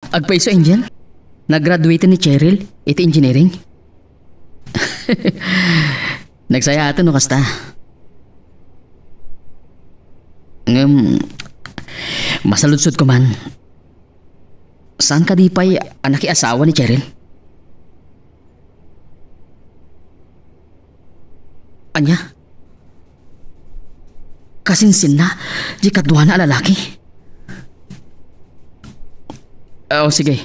Agpaiso Angel? Nag-graduate ni Cheryl, iti engineering? Nagsaya ato no kasta. Masaludsod ko man. Saan ka di pa'y anak asawa ni Cheryl? Anya? Kasinsin na, di kadwa na lalaki. Oh, sige.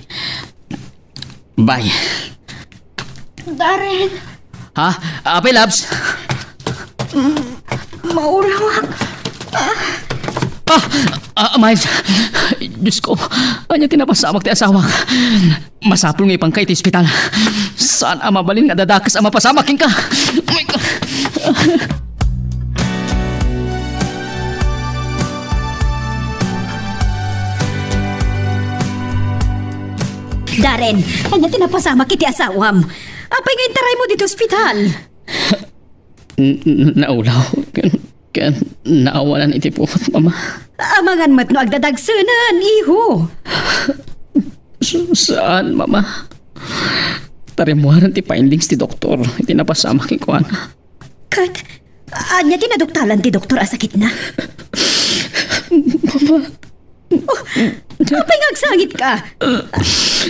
Bye. Darren. Ha? Apay, Labs? Maulawak. Miles. Diyos ko. Anya tinapasamak ti asawa. Masapul nga ipang kay ti ospital. Saan mabalin nga dadakas ang mapasamakin ka? Oh my God. Darren, kanya tinapasama kiti asawam. Apay nga intaray mo dito ospital. Naulaw. Kan naawalan iti po, mama. Amangan mat no agdadagsanan, iho. Saan, mama? Tarimuharan ti findings ti doktor. Iti napasama ki ko, ana. Kat, anya tinadoktalan ti doktor asakit na. Mama. Oh, apay nga agsangit ka.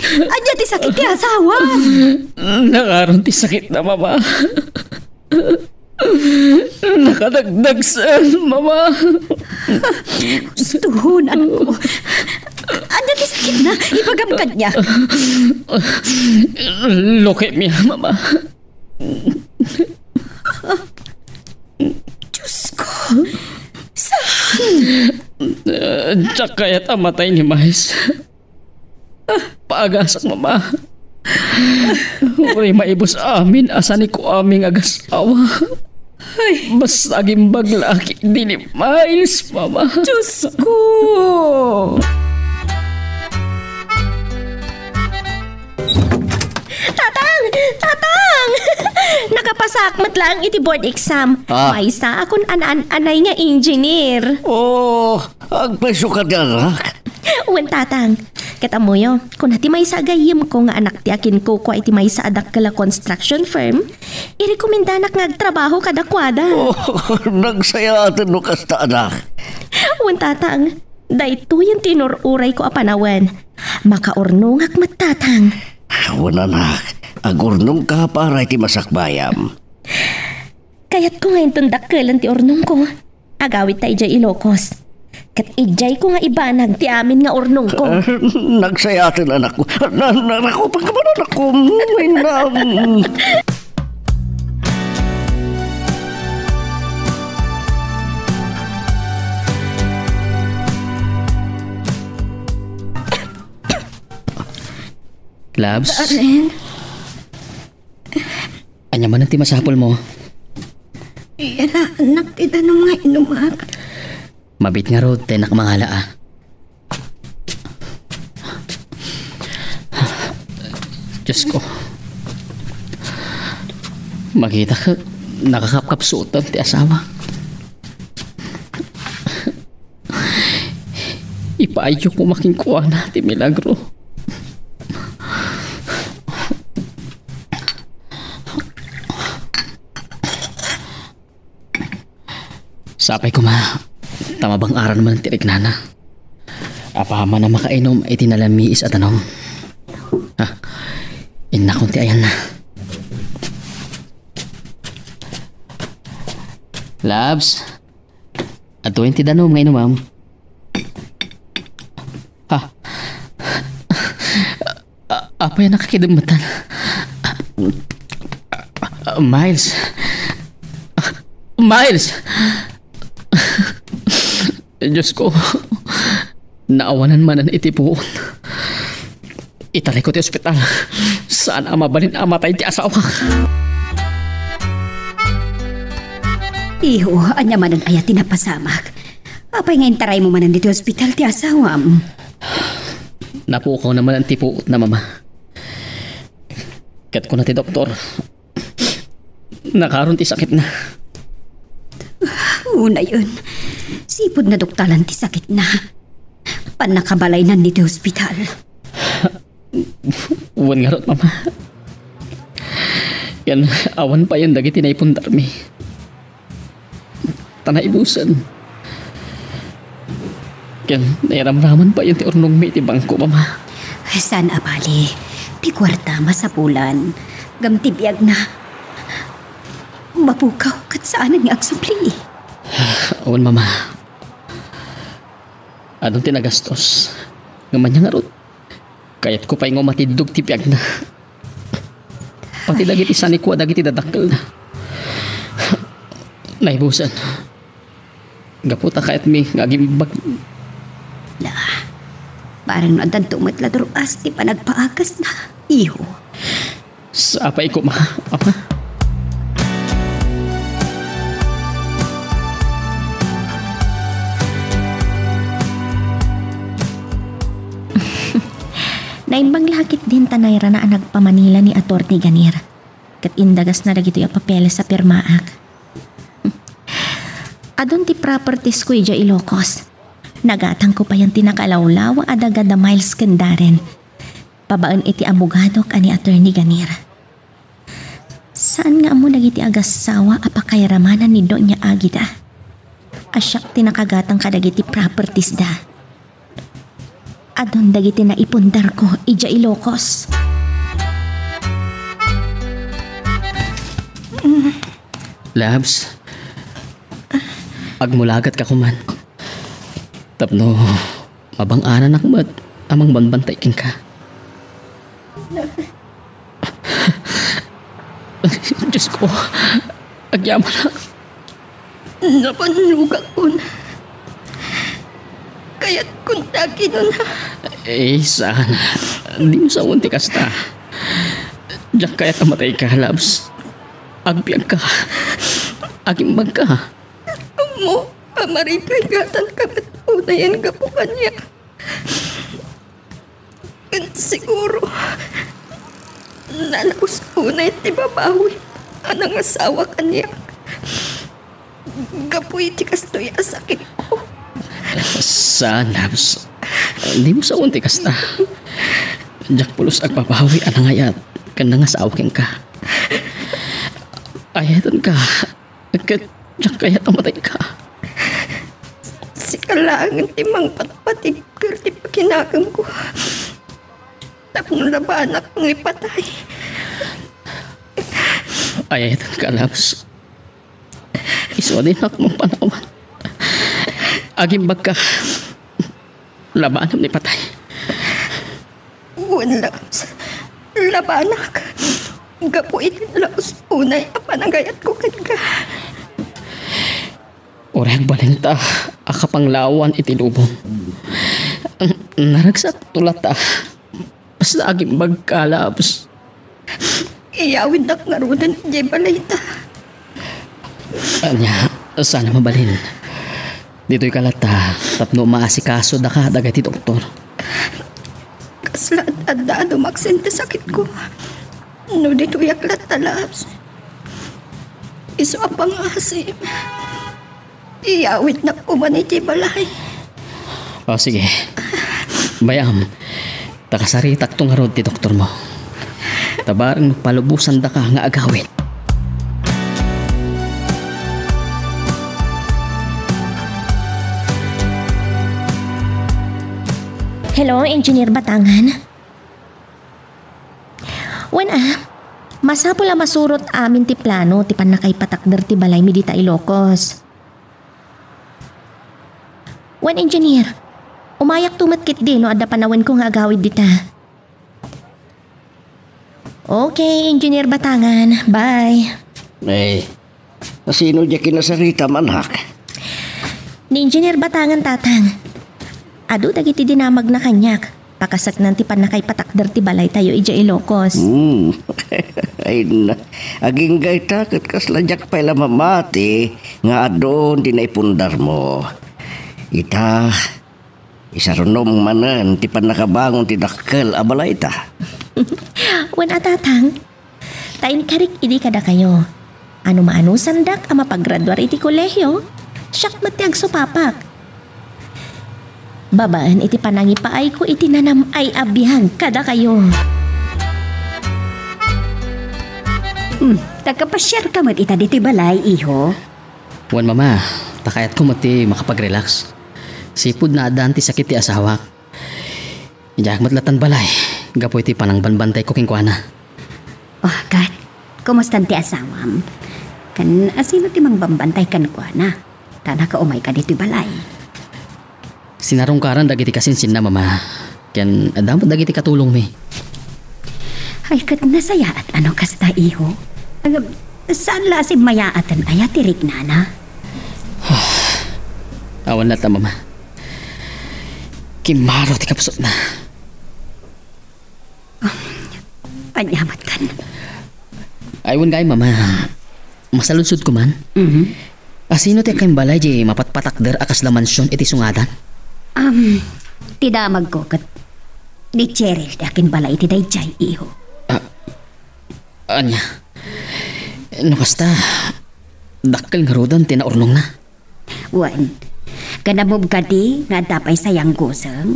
Anya ti sakit ti asawa. Nakaroon ti sakit na, mama. Nakadagdag saan, mama. Gustuhon, anak ko. Anya ti sakit na. Ipagamkad niya. Leukemia, mama. Diyos ko. Saan? Tsak kaya't amatay ni Mais. Paagasak, mama. Uri maibos amin asani ko aming agasawa. Ay, mas aging baglaki di ni Miles, mama. Diyos ko. Tatang! Nakapasakmat lang iti board exam. May isa akong anay nga engineer. Oh, agpeso ka darak. Uwan tatang, kita mo yo, kung hati may sa gayim ko nga anak ti akin ko iti may sa adak kala construction firm, irekomenda nak ngagtrabaho kadakwada. Oh, nagsaya atin no kasta anak. Uwan tatang, dayto yung tinururay ko apanawan. Makaurnong mattatang. Wan anak, agurnong ka para iti masakbayam. Kaya't ko ngayon tundakkelan ti urnong ko. Agawit ta ijay Ilocos. Kat ijay ko nga ibanag ti amin nga urnong ko. Nagsaya atin anak ko. Narakupan ka ba anak ko? May Labs? Darren? Anya man ang timasapol mo? Iyala, anak, ita nung nga inumag. Mabit nga road, tayo nakamangala ah. Diyos ko. Makita ka, nakakapkapsutan ti asawa. Ipaayo ko makingkuha na ti milagro. Sapay ko ma, tama bang aral naman ang tirik nana? Apama na makainom ay tinalamiis at anong. Ha? Inakunti ayan na. Labs, at 20 danom ngayon ma'am. Ha? Apa yan nakakidamatan? Miles. Miles! Diyos ko, naawanan man ang itipuon. Italay ko ti ospital. Saan ang mabalin amatay ti asawa? Iho, anya man ang ayat tinapasamak. Apay nga intaray mo man ang dito ospital ti asawam. Napukaw naman ang tipuot na mama. Kat ko na ti doktor. Nakaroon ti sakit na. Una yun. Sipod na doktalan ti sakit na. Panakabalay na dito ospital. Uwan nga rot, mama. Yan, awan pa yan dagiti na ipundar mi. Tanaibusan. Yan, nairamraman pa yan ti ornong mi ti bangko, mama. San abali, ti kwarta masapulan, gamti biyag na. Mapukaw kat saan nga agsupli. Awan, mama. Anong tinagastos? Ngaman nga rot. Kayat ko pa'y nga matidog ti biyag na. Pati dagiti sanikwa dagiti dadakkel na. Naibusan. Gaputa kayat mi ngagimbag. La, parang nadan tumat la duruas ti panagpaakas na. Iho. Sa apay ko, ma. Ama. Naimbang lakit din tanayra na nagpamanila ni Atty. Ganir. Kat indagas na dagito yung papeles sa pirmaak. Adon ti properties ko ija Ilocos. Nagatang ko pa yung tinakalawlaw adagada miles kendaren. Pabaan iti abogado ka ni Atty. Ganir. Saan nga mo dagiti agasawa apakayramanan ni Doña Agida? Asyak tinakagatang kadagiti properties da. Adon dagiti na ipundar ko ija Ilocos. Labs. Agmulagat ka kuman. Tapno, mabang-anan akmat amang banbantay king ka. Diyos ko, agyaman na. Napanluga ko na. Kaya't kuntaki nun na. Saan? Di mo sa unti kasta. Diyak kaya kamatay ka, Labs. Agpiyag ka. Agimbag ka. Mo, pamaripagatan ka at unayan ka po kanya. At siguro, nalaos unay ti babawi anang asawa kanya. Gapoy ti kastoy asakit ko. Saan, Labs? Di mo sa unti kasta. Diyak pulos agpapawi anang ayat. Kanang asawa ka. Ayatan ka. Diyak kaya tamatay ka. Si kalangan timang patpatig kerti pakinakang ko. Tapos labanak ng ipatay. Ayatan ka, Labs. Iso din ako mong panawan. Agimbag ka. Labanam ni patay. Wala. Labanak. Gapuit laos unay apanagayat ko ka. Oreg balenta. Akapanglawan itinubong. Naragsat tulata. Basta agimbag ka, Labs. Iyawin na ngarunan di balayta. Anya, sana mabalin. Dito'y kalata, tapno maasikaso da ka dagati doktor. Kaslat at dado maksente sakit ko. No dito yaklat talabs. Iso apang asim. Iyawit na umani di balay. O sige, bayam, takasari taktong harod ti doktor mo. Tabarang palubusan da ka nga agawit. Hello, Engineer Batangan? Masapula masurot amin ti plano ti panakay patakder ti balay mi dita Ilocos. Engineer, umayak tumatkit din no adda panawan ko nga agawid dita. Okay, Engineer Batangan. Bye. Sino diya kinasarita manak? Ni Engineer Batangan tatang. Ado dagiti dinamag na kanyak. Pakasak nanti panakay patakder ti balay tayo ija Ilocos. Ay na. Aging gay takot kasladyak pa'y lamamati nga adon di naipundar mo. Ita, isarunom manan ti panakabangon ti dakkel abalay ta. Tatang. Tain karik idi kada kayo. Ano maano sandak ama paggraduar iti kolehyo. Siyak mati agsupapak. Babaan iti panangi paay ko iti nanam ay abiyang kada kayo. Tagapasyar ka mo't ita dito'y balay, iho. Wan mama, takayat ko mati makapag-relax. Sipod na adaan ti sakit ti asawa. Iyak matlatan balay. Gapoy ti panang banbantay ko kingkwana. Oh, Kat, kumusta ti asawam? Kan asino ti mang bambantay kan ko na? Tana ka umay ka dito'y balay. Sinarungkaran dagiti kasinsin na mama. Ken adamot dagiti katulong mi. Ay, kat nasaya at ano kasta, iho? Saan la si mayaatan aya tirik nana? Awan na ta mama. Kimaro ti kapsot na. Panyamat kan. Aywan gay mama. Masaludsod ko man. Asino ti kayong balay di mapatpatakder akas la mansyon iti sungatan? Tidamag ko kat ni Cheryl ti akin balay iti dayjay, iho. Anya? No kasta, dakkel nga rodan tinaurnong na. Wan, kanamob ka di nga dapay sayang gusang.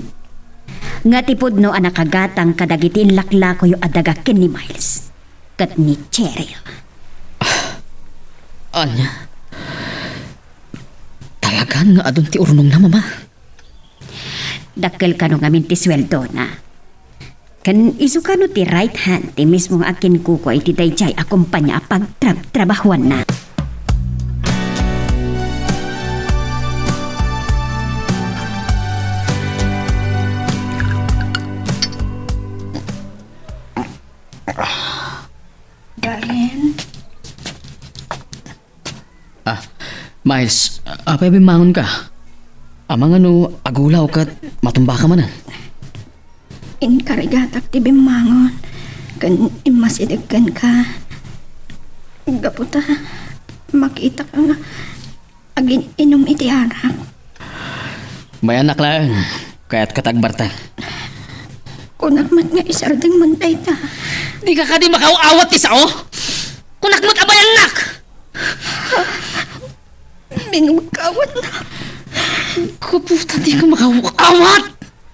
Nga tipod no anak kagatang kadagitin lakla ko yung adagakin ni Miles. Kat ni Cheryl. Anya? Talagan nga adun ti urnong na mama. Dakkel ka no nga minti sweldo na. Kan isu ka no ti right hand ti mismong akin kuko iti dayjay akumpanya pag trabahuan na. Darren, Miles, apay bimangon ka. Amang ano, agulaw kat matumba ka manan. inkargatak ti bimangon. Kan imasidigkan ka. Gaputa, makita ka nga. Agin inom iti anak. May anak lang, kaya't katagbarta. Kunakmat nga isardeng mantay ta. Di ka di makauawat ti sao? Kunakmat abay anak! Binugkawat na. Kaputa, di ka makauawat!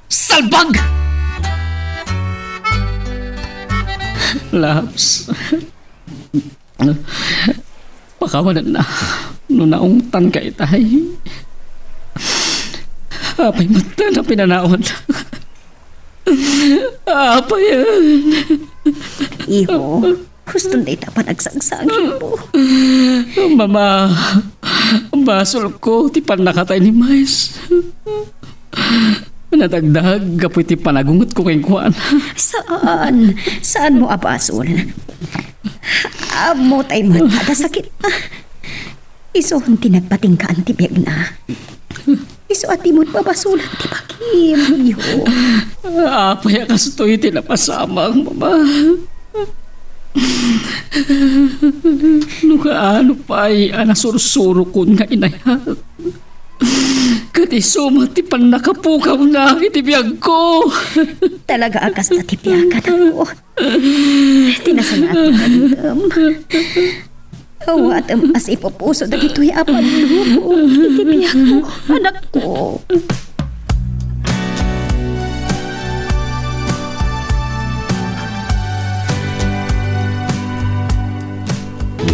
Salbag! Labs. Pakawanan na. Nunaungtan ka itay. Apay mata na pinanaon. Apa yan? Iho, gusto na ita panagsagsagin mo. Mama, basol ko, ti panakatay ni Mais. Natagdag, kapoy ti panagungot ko kay Kuan. Saan? Saan mo abasol? Amo tay mo kada sakit na. Iso ti nagpating ka antibiyag na. Iso ati mo babasulan ti bakim. Iho. Apay kasutoy ti napasamang, mama. Nukaano pa'y anasursuro kun nga inayat. Kati sumati pan nakapukaw na itibiyag ko. Talaga akas na tipiyakan ako. Tinasanat mo kanigam. Awatam as ipopuso na ito'y apan lupo. Itibiyag mo, anak ko.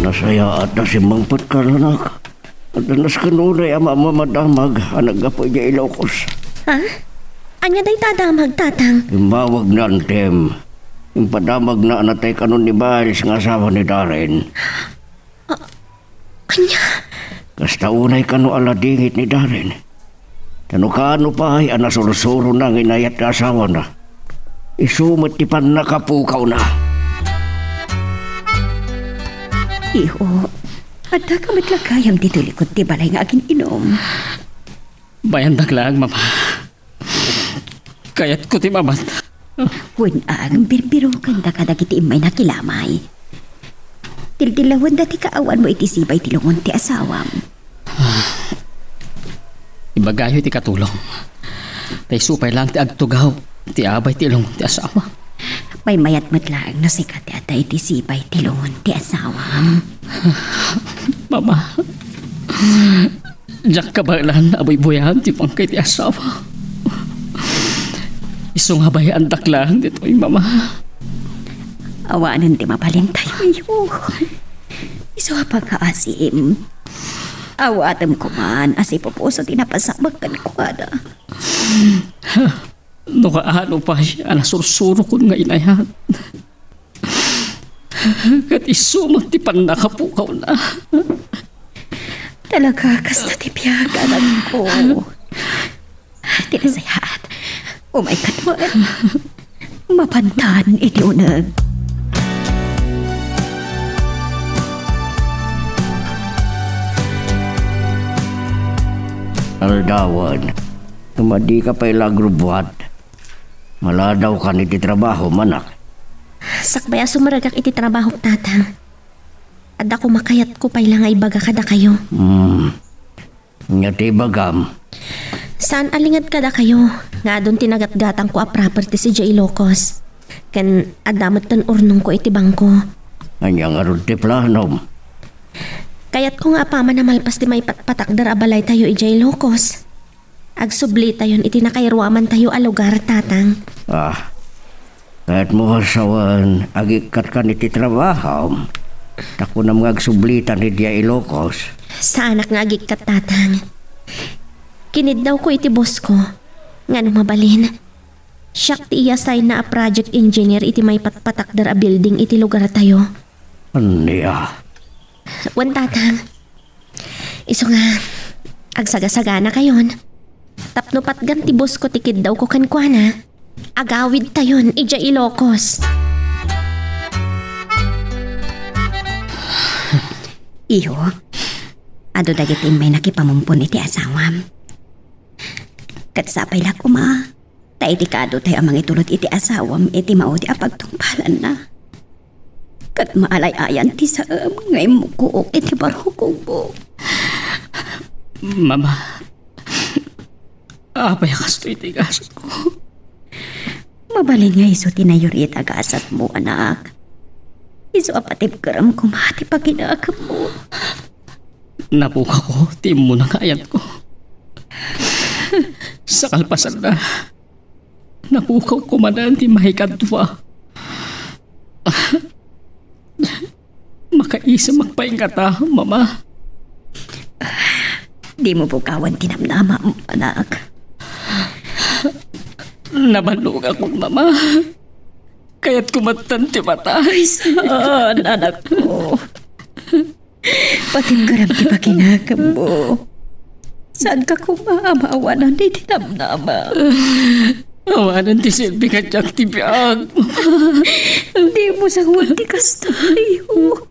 Nasaya at nasimangpat ka anak. At nanas kanunay ama mamadamag. Anak gapoy niya ilokos. Ha? Anya day tadamag, tatang? Imawag na antem. Yung padamag na anatay kanon ni Miles nga asawa ni Darren. Anya? Kasta unay kano aladingit ni Darren. Tano kano pa ay anasurusuro na inayat na asawa na. Isumot ti pan nakapukaw na. Iho, at kamit lagayang dito likod ti balay nga akin inom. Bayan lang, mama. Kaya't ko ti mamat. Huwag ang birbirukan da kadagiti imay nakilamay. Tiltilawan dati kaawan mo iti sibay tilungon ti asawam. Ibagayo ti katulong. Tay supay lang ti agtugaw. Ti abay ti ilong ti asawa. May mayat matlaang na sikat ti atay ti sibay tilungon ti asawam. Mama. Diyak kabalan aboy-boyan ti pangkay ti asawa. Isong habayan daklang dito'y mama. Awanan di mabalin tayo iyo. Iso pa ka asim. Awatam ko man asi po sa tinapasabagkan ko ada. No kaano pa siya nasursuro ko nga inayan. Kat isumat ti panakapukaw na. Talaga kas na tipiagalan ko. Tinasayaat. Umay katwan. Mapantan iti unag. Aldawan, tumadi ka pa ilagrubuhat. Maladaw ka niti trabaho, manak. Sakbaya sumaragak iti trabaho tatang. Adda ko makayat ko pay lang ay baga kada kayo. Ngati bagam. Saan alingad kada kayo? Nga doon tinagat-gatang ko a property si J. Locos. Kan adamot tan urnong ko iti bangko. Anyang arod ti planom. Kayat ko nga paman na malpas ti may patpatakdar abalay tayo i J. Locos. Agsubli tayon iti nakairwaman tayo a lugar tatang. Kahit mo hasawan, agikat ka niti trabaho. Tako na mga agsublitan ni Dia Ilocos. Sa anak nga agikat tatang. Kinid daw ko iti boss ko. Nga mabalin. Siyak ti iyasay na a project engineer iti may patpatakdar a building iti lugar tayo. Aniya. Wan tatang. Iso nga, agsagasagana kayon. Tapno patgan ti boss ko tikid daw ko kankwana. Agawid tayon, ija Ilocos. Iyo, ado dagitin may nakipamumpon iti asawam. Katsapay lang kuma, tayo iti kado tayo amang itulot iti asawam iti maudi apagtungpalan na. Kat maalay-ayan ti saam ngay mukuok iti barhukong po. Mama, apay kasto iti gasot ko. Mabalin nga iso tinayuri iti agasat mo, anak. Iso apatib karam kumati pa kinakap mo. Napuka ko, tim mo na kayat ko. Sa kalpasan na, napukaw ko manan ti mahikadwa. Makaisa magpaingata, mama. Di mo bukawan tinamnama mo, anak. Nabalog akong mama. Kaya't kumatan ti matay. Saan, anak ko? Patim karam ti pakinakam mo. Saan ka kumamawanan di tinamnama? Awanan ti silbi ka jak ti biyag. Di mo sa hulti kastayo.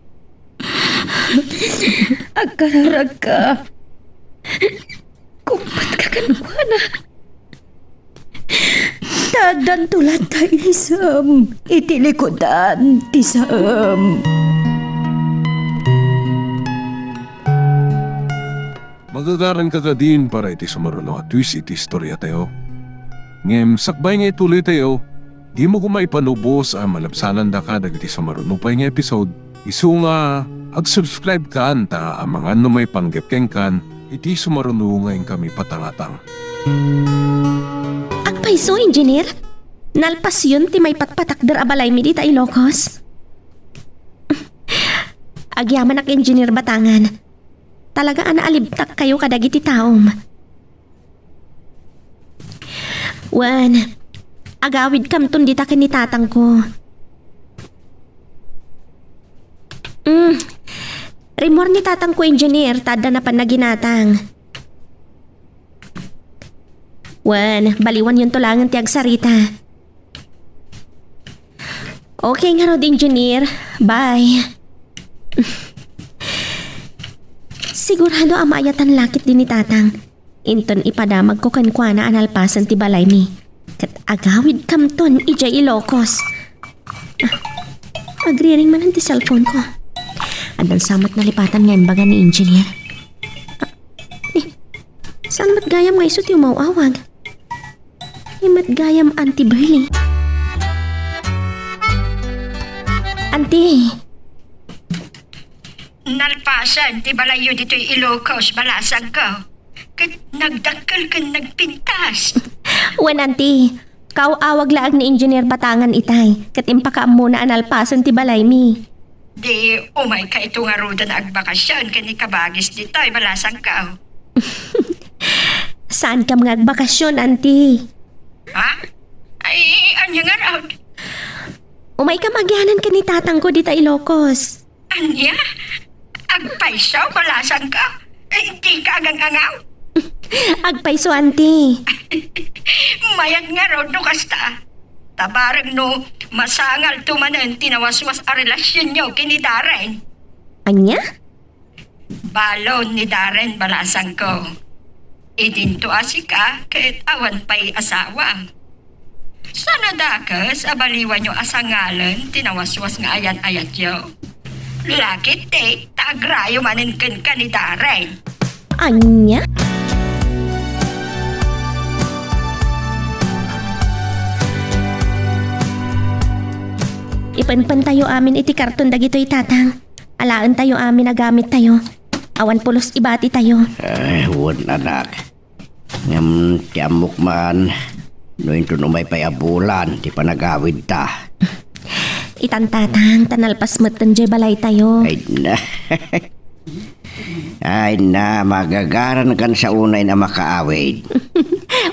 Agkararag ka. Kumpat ka kanwana. Tadan tulad tayo isam. Itilikodan tisam. Magagaran ka din para iti sumaruno at twist iti istorya tayo. Ngem sakbay nga ituloy tayo, di mo kumaipanubos ang malapsanan da ka dagiti sumaruno pa nga episode. Isu nga ag-subscribe ka anta ang mga may panggepkeng kan iti sumaruno ngayon kami patangatang. Agpaiso, engineer? Nalpas yun ti may patpatakdar abalay mi di ta Ilocos. Agyaman ak engineer batangan. Talaga alibtak kayo kadagiti taom. Wan, agawid kamton di takin ni tatang ko. Rimor ni tatang ko engineer, tada na pan naginatang. Wan, baliwan yun tulangan ti agsarita. Okay nga rod engineer, bye. Sigurado amayatan lakit din ni tatang. Inton ipadamag ko kankwana analpasan ti balay mi. Kat agawid kamton ija Ilocos. Agriring man ang ti cellphone ko. Andan samat na lipatan ngayon baga ni engineer. Saan matgayam nga iso ti umawawag? Matgayam Auntie Berly. Auntie! Nalpasan, ti balayo dito'y Ilocos, balasag ka. Kat nagdakkel ka nagpintas. Wan, Auntie. Kaawag laag ni Engineer Batangan itay. Katimpaka muna analpasan ti balay mi. Di umay ka ito nga roda na agbakasyon kani kabagis dito ay balasang ka. Saan ka mga agbakasyon, auntie? Ha? Ay, anya nga raw. Umay ka magyanan ka ni tatang ko dito Ilocos. Anya? Agpaisaw balasang ka? Ay, hindi ka agang-angaw. Agpaiso, auntie. Mayag nga raw no kasta. Tabarang no, masangal tumanan tinawaswas a relasyon nyo kini Darren. Anya? Balon ni Darren balasang ko. Idinto asika kahit awan pa'y asawa. Sana dakas abaliwan nyo asangalan tinawaswas nga ayan-ayat yo. Lakit tagrayo maninkin ka ni Darren. Anya? Ipanpan tayo amin iti karton dagito'y tatang. Alaan tayo amin na gamit tayo. Awan pulos ibati tayo. Ay, huwag anak. Ngam tiyamok man. Noon to numay payabulan, di pa nagawid ta. Itan tatang, tanalpas matan jay balay tayo. Ay na. Ay na, magagaran kan sa unay na makaawid.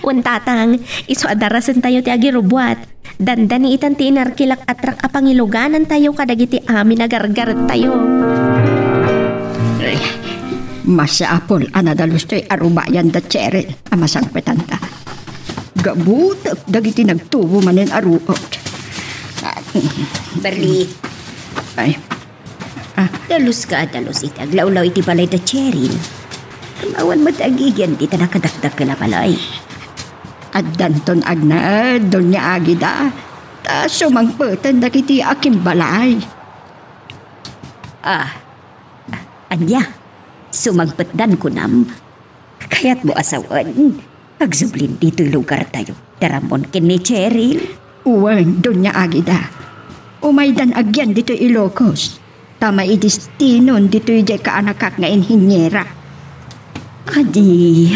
Wan tatang, iso adarasan tayo ti agirubwat. Dandani itan ti inarkilak atrak apangiluganan tayo kadagiti amin agargar tayo. Masapol anadalos to'y arubayan da Cheryl amasangpetan ta. Gabutak dagiti nagtubo manin aruot. Berli. Ay, Dalos ka, dalos iti. Aglawlaw iti balay da Cheryl. Kamawan mo tagigyan, di ta nakadakdak ka na balay. at danton agna doon niya agida. Ta sumangpetan dagiti aking balay. Anya, sumagpatdan ko nam. Kaya't mo asawan. Pagsublin dito lugar tayo. Daramon kin ni Cheryl. Uwan, doon niya agida. Umaydan agyan dito Ilocos. Tama idestinon dito yung kaanakak nga inhinyera. Adi.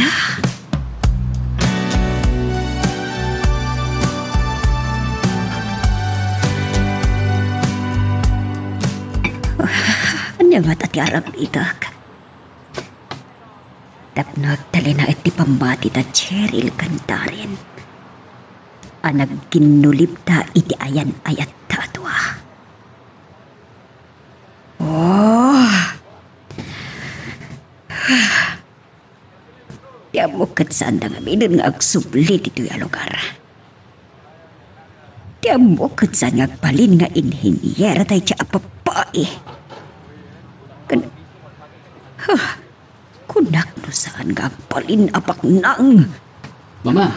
Anya nga tati arap itak. Tapnag tali na iti pambati ta Cheryl kantarin. Anag kinulip ta iti ayan ayat ta atwa. Tiyan mo katsan nga minun nga agsubli dito yung lugar. Tiyan mo katsan nga agpalin nga inhinyera tayo siya apapae. Kunak no saan nga agpalin apak nang. Mama,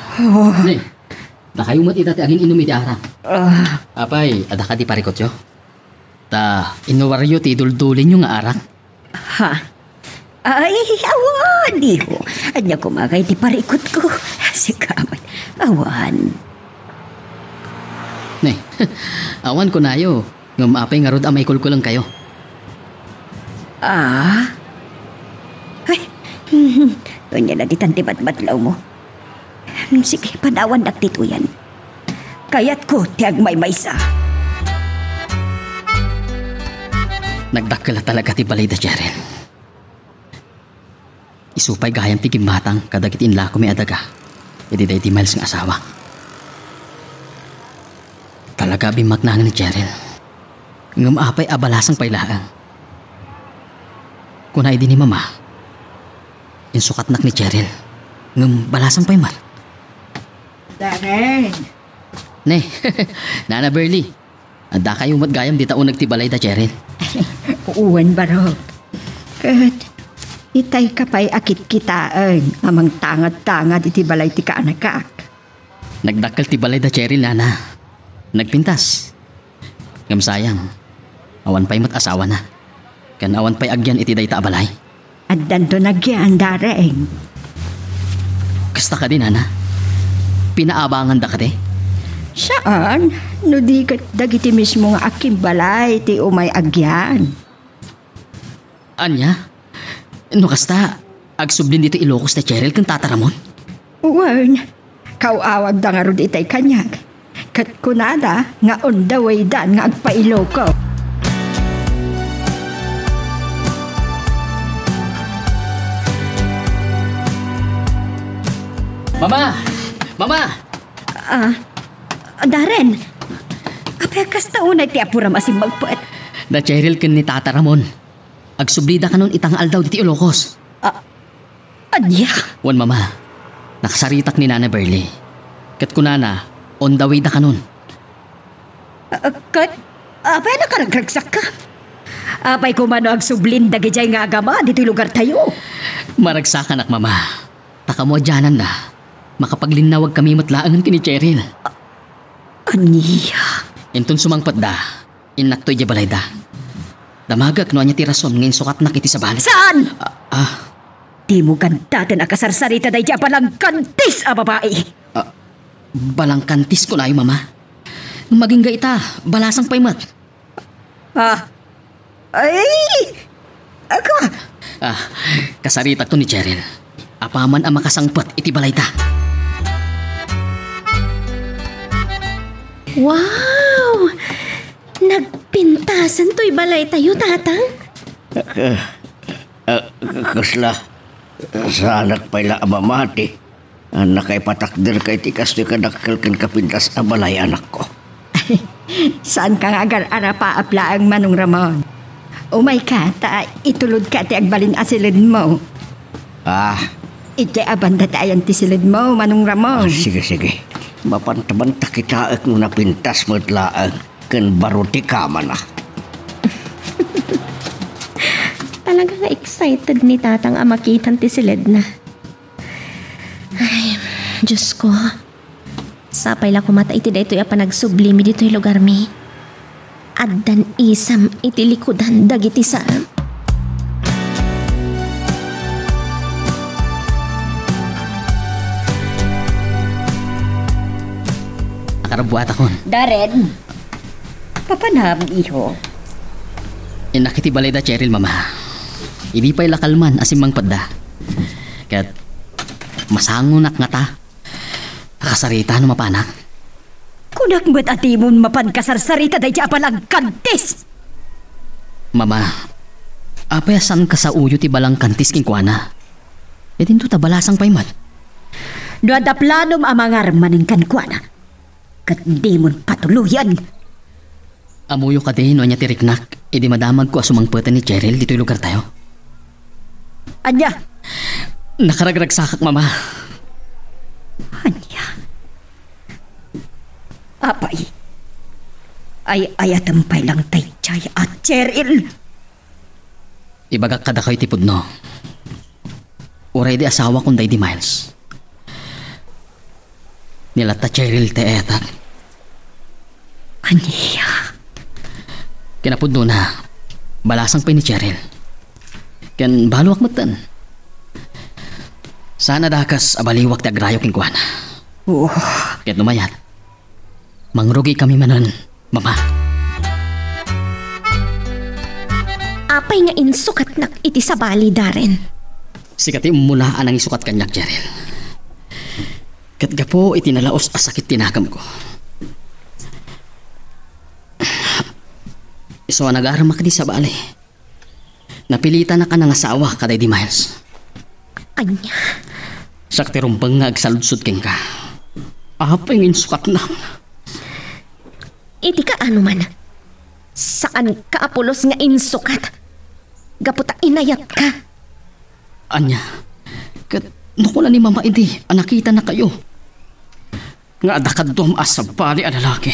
ne, nakayumat ita ti aging inumi ti arang. Apay, ada ka ti parikot yo? Ta, inuwaryo ti duldulin yung nga arang. Ha? Ay, awan, iho. Anya kumagay ti parikot ko. Sikaman, awan. Ne, awan ko na yo. Ngumapay nga rod amay kulkulang kayo. Ay, kanya na di tantibat-batlaw mo. Sige, panawan nagtito yan. Kayat ko, tiyag may maysa. Nagdakkel talaga ti balay da Cheryl. Isupay gayam ti gimatang kadagit inla ko may adaga. Iti day ti Miles nga asawa. Talaga bimagnangan ni Cheryl. Ngumapay abalasang pailaang. Kunay din ni mama. Insukatnak ni Cheryl. Balasang paimar. Darren. Ne, Nana Berly. Ada kayo matgayam di taon nagtibalay da Cheryl. Uwan barog. Kat, itay kapay akit kitaan. Amang tangad-tangad iti balay ti kaanakak. Nagdakkel ti balay da Cheryl, Nana. Nagpintas. Ngam sayang. Awan pa'y mat-asawa na. Kan awan pa'y agyan iti day ta balay. At danto nagyan, Darren. Kasta ka din, Nana. Pinaabangan da ka de. Saan? No di kat dagiti mismo nga aking balay ti umay agyan. Anya? No kasta, agsublin dito Ilocos na Cheryl kung tataramon? Uwan, Kauawag da nga ro itay kanyag. Kat kunada nga on the way dan nga agpailo ko. Mama! Mama! Darren, apay kastaunay ti apura masim magpuet. Da Cheryl ken ni Tata Ramon. Agsublida ka nun itangal daw diti Ilocos. Anya? Wan mama, nakasaritak ni Nana Berly. Kat kunana, on the way da ka nun. Kat, apay nakaragragsak ka. Apay kumano agsublin dagijay nga agama dito lugar tayo. Maragsakan ak mama. Taka mo dyanan na. Makapaglinawag kami matlaangan kini Cheryl. Anya? Intun sumangpat da, inaktoy di balay da. Damagak no anya ti rason ngayon sukat na kiti sa balik. Saan? Ah, Di mo gandaten akasarsarita day dya palang kantis a babae. balang kantis ko na yung mama. Maging gaita, balasang paymat. Ay! Ako! Kasaritak to ni Cheryl. Apaman ang makasangpat iti balay da. Wow! Nagpintasan to'y balay tayo, tatang. Kasla, sa anak pala amamati. Anak ay patakder kay tikas di kadakkel ken kapintas abalay anak ko. Saan ka nga agar-ara pa apla ang Manong Ramon? Umay ka, ta itulod ka ti agbalin asilid mo. Iti abanda tayan ti silid mo, Manong Ramon. Sige. Mapanta-banta kita ak nung napintas mo't laang ken baruti kama na. Talagang excited ni tatang ang makitan ti silid na. Ay, Diyos ko. Sapay la kumata iti da ito'y apanagsublimi dito'y lugar mi. Addan isam iti likudan dagiti saam. Nakarabuat akon. Darren, papanaham iho. Inakiti balay da Cheryl mama. Hindi pa'y lakalman asimang padda. Kat masangunak nga ta. Nakasarita no mapanak. Kunak mo't atimon mapan kasarsarita day dya palang kantis. Mama, apayasan ka sa uyo ti balang kantis king kuana. E din to tabalasang paymat. Doon da planom amangar maning kankwana. Kat di mon patuluyan. Amuyo ka din no niya tiriknak. E di madamag ko asumangpatan ni Cheryl dito'y lugar tayo. Anya? Nakaragragsakak mama. Anya? Apay. Ay ayatampay lang tay chay at Cheryl. Ibagak kada kayo tipod no. Uray di asawa kong day di Miles. Nilata Cheryl te etak. Anya? Kinapod no na. Balasang pa ni Cheryl. Ken baluak matan. Sana dakas abaliwak ti agrayo king kuana. Ket numayat. Mangrugi kami manon, mama. Apay nga insukat nak iti sa bali, Darren. Sikati mula anang isukat kanyak, Cheryl. Ket gapo itinalaos asakit tinakam ko. Iso nag-aramak di sa bali. Napilitan na ka ng asawa kaday di Miles. Anya? Sakti rumpang nga agsaludsud king ka. Apay ngin sukat na. Iti ka ano man? Saan ka apulos nga insukat? Gaputa inayat ka. Anya, kat nukula ni mama hindi, nakita na kayo. Nga adakadom asa bali ang lalaki.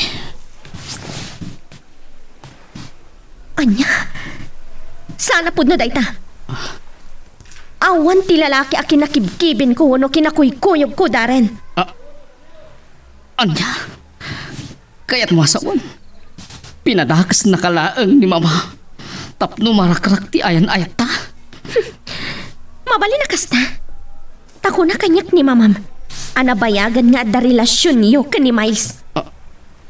Anya? Sana pud no dayta. Awan ti lalaki a kinakibkibin ko no kinakuykuyob ko, Darren. Anya? Kaya't masawan. Pinadakas na kalaang ni mama. Tapno marakrak ti ayan-ayat ta. Mabali na kasta. Tako na kanyak ni mamam. Anabayagan nga da relasyon niyo ka ni Miles.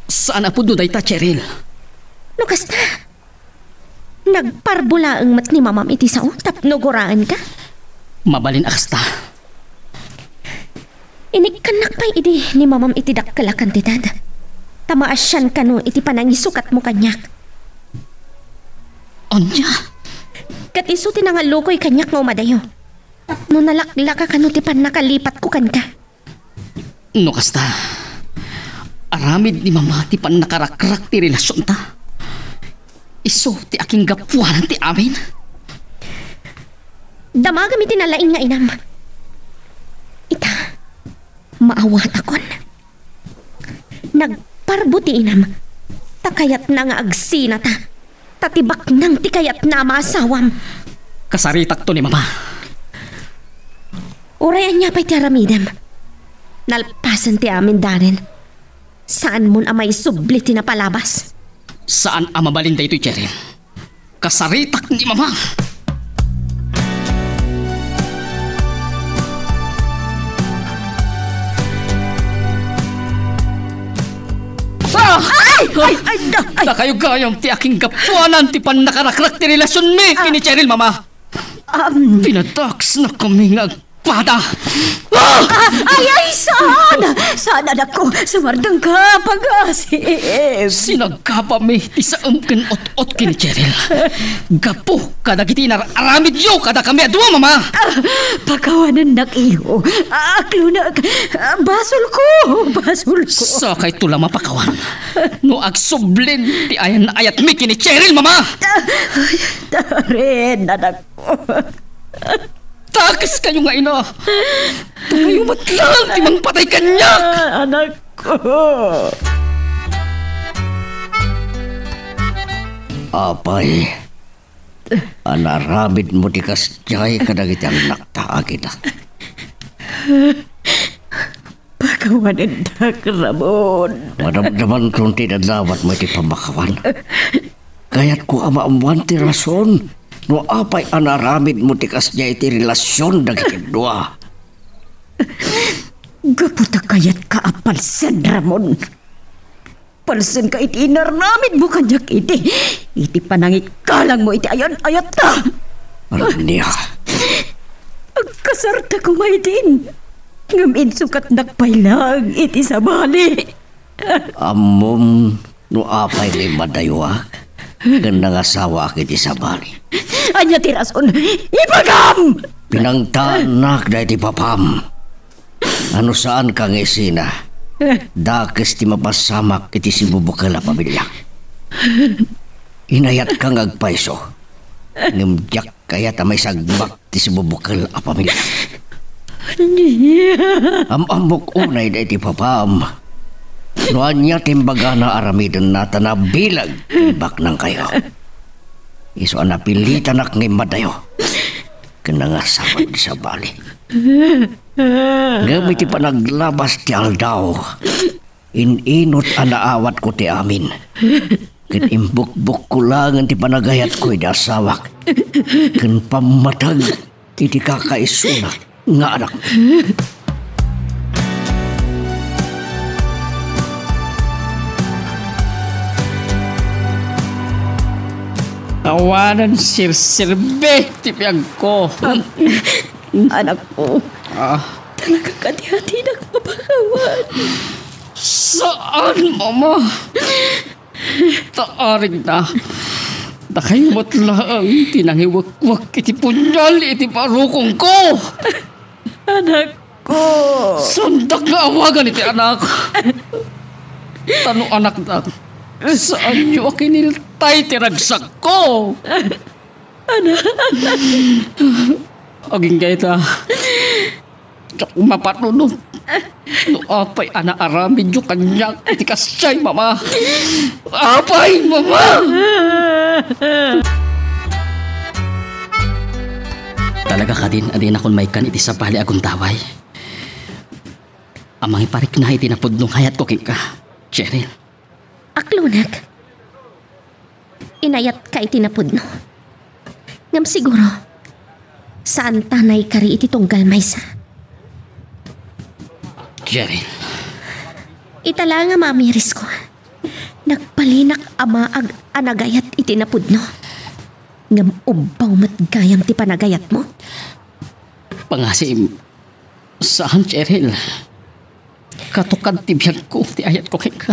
Saan po duday ta, Cheryl? No kasta. Nagparbula ang mat ni mamam iti sao tapno goraan ka. Mabalin akasta. Inikanak pa idi ni mamam iti dakkalakan ti dad. Tamaasyan ka no iti panangisukat mo kanyak. Anya? Kat iso tinangalukoy kanyak nga umadayo. No nalaklaka ka no ti pan nakalipat ko kan ka. No kasta. Aramid ni mama ti pan nakarakrak ti relasyon ta. Iso ti aking gapuanan ti amin. Damagam iti nalaing nga inam. Ita, maawat akon. Nagparbuti inam. Takayat na nga agsina ta. Tatibak nang tikayat na maasawam. Kasaritak to ni mama. Urayan niya pa'y tiaramidam. Nalpasan ti amin darin. Saan mon amay subli ti napalabas? Saan ang mabalin da ito'y Cheryl? Kasaritak ni mama. Da kayo gayong ti aking gapuanan ti pan nakarakrak ti relasyon mi kini Cheryl mama. Pinataks na kami nga agpada. Ay, saan anak ko, sumardang ka, pag-asip. Sinagkapa mi ti sa ken ot-ot kini Cheryl. Gapo kada kiti aramid yo kada kami adwa mama. Pagkawanan nak iyo, aklunak, basol ko. Sa kay tula mapakawan. No agsublin ti ayan na ayat mi kini Cheryl mama. Tarin, anak ko. Takas kayo nga ina. Tayo matlang timang patay kanyak. Anak ko. Apay, anaramid mo di kasjay kadagiti ang naktaagin na. Pagkawanan nak, Ramon. Madamdaman kung tinadlawat mo iti pamakawan. Kaya't ko amaamuan ti rason. No apay anaramid mo ti kasjay iti relasyon dagiti dua. Gaputa kayat ka apalsan, Ramon. Palsan ka iti inaramid mo kanyak iti. Iti panangikalang mo iti ayon-ayot ta. Alam niya. Agkasarta ko may din. Ngamin sukat nakpailang iti sabali. Amom no apay ni madaywa. Gandang asawa kiti sabali. Anya tirason, ipagam! Pinangtanak na iti papam. Ano saan kang isina? Dakes ti mapasamak iti si bubukal a pamilya. Inayat kang agpaiso. Ngimdiak kaya tamay sagbak ti si bubukal a pamilya. Amok unay na iti papam. Noan niya timbaga na aramidan na tanabilag timbak ng kayo. Iso anapilitan ak ni madayo. Kanangasabad sa bali. Gamit ti panaglabas ti aldaw. Ininot anaawat ko ti amin. Ken imbukbuk ko lang ti panagayat ko iti asawak. Ken pamatag iti kakaisuna nga anak. Tawanan sir-sirbe ti piyag ko. Anak ko, talaga kati-hati nagpapakawan. Saan mama? Taarig na. Nakayumot lang tinangiwak-wak iti punyal iti parukong ko. Anak ko. Sandak nga awagan iti anak. Tano anak na. Saan nyo akiniltay tiragsak ko? Aging gaita. Tsak mapatunod. No apay ana aramid yung kanyak. Iti kasyay mama. Apay mama. Talaga ka din adin akong may kan iti sabali agong taway. Amang iparik na iti napudnong hayat ko king ka, Cheryl. Aklunak. Inayat ka iti napudno. Ngam siguro, saan tanay kari iti tunggal maysa? Cheryl. Itala nga mamiris ko. Nagpalinak ama ag anagayat iti napudno. Ngam ubaw matgayam ti panagayat mo. Pangasim, saan Cheryl? Katukad ti biyan ko, ti ayat ko kay ka.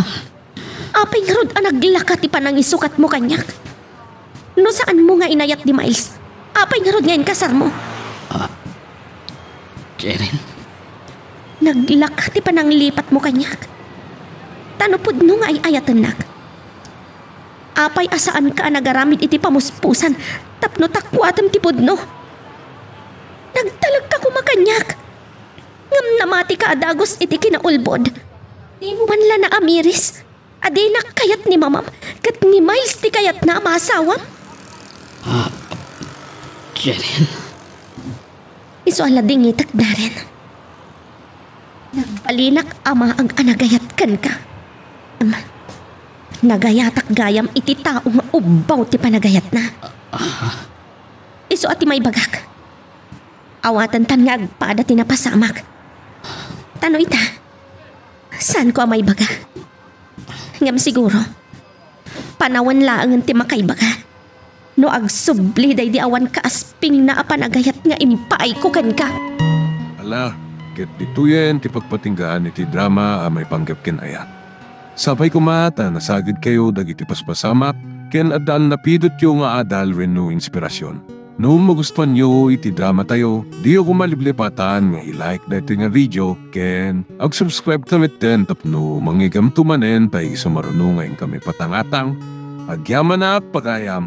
Apay nga rod naglaka ti panang isukat mo kanyak. No saan mo nga inayat ni Miles? Apay nga rod ngayon kasar mo. Cheryl, Naglaka ti panang lipat mo kanyak. Tanupod no nga ay ayatan nak. Apay asaan ka nagaramid iti pamuspusan tapno takwatam ti pudno. Nagtalag ka kumakanyak. Ngam namati ka adagos iti kinaulbod. Di mo man la na amiris. Aday nakayat ni mamam kat ni Miles ti kayat na masawam. Cheryl, Iso alading itak na rin. Nagbalinak ama ang anagayat kan ka. Nagayatak gayam iti taong ubaw ti panagayat na. Iso ati may bagak. Awatan tan nga agpada ti napasamak. Tano ita, saan ko may baga? Ngam siguro, panawan laang ti makaibaga. No agsubli day di awan ka asping na apanagayat nga impaay ko kan ka. Ala, ket dituyen ti pagpatinggaan iti drama may panggap ken ayat. Sabay kumata nasagid kayo dagiti paspasamak ken adal napidot yo nga adal renno inspirasyon. No magustuhan nyo iti drama tayo, di ako maliblipatan nga i-like dito nga video ken ag-subscribe tamit den tapno mangigam tumanen tayo sumarunungan kami patangatang agyaman na pagayam.